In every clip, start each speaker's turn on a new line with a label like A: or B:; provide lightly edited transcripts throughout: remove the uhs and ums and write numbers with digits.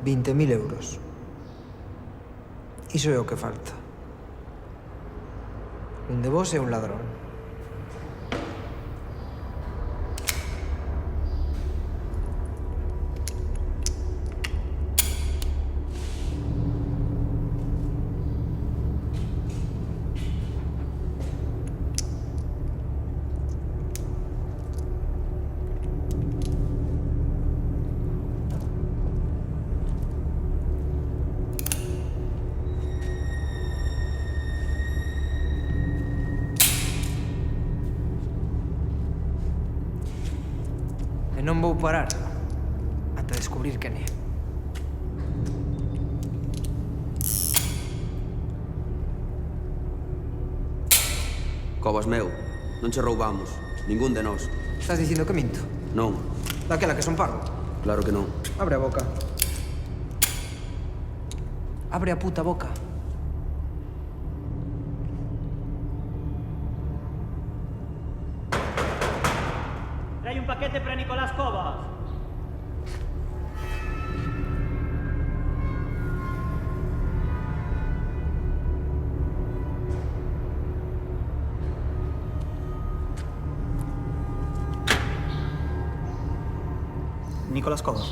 A: 20.000 euros. Iso é o que falta. Un de vos e un ladrón. E non vou parar ata descubrir quen é.
B: Cobas meu, non che roubamos. Ningún de nós.
A: Estás dicindo que minto?
B: Non,
A: Daquela que son pago.
B: claro que non.
A: Abre a boca. Abre a puta boca.
C: Trae un paquete para Nicolás Cobas. Nicolás Cobas.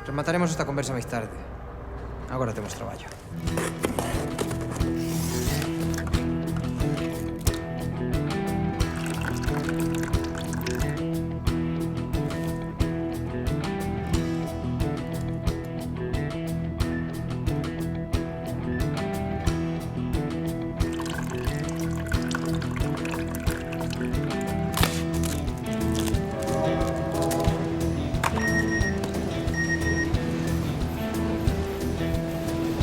A: Remataremos esta conversa máis tarde. Agora temos traballo.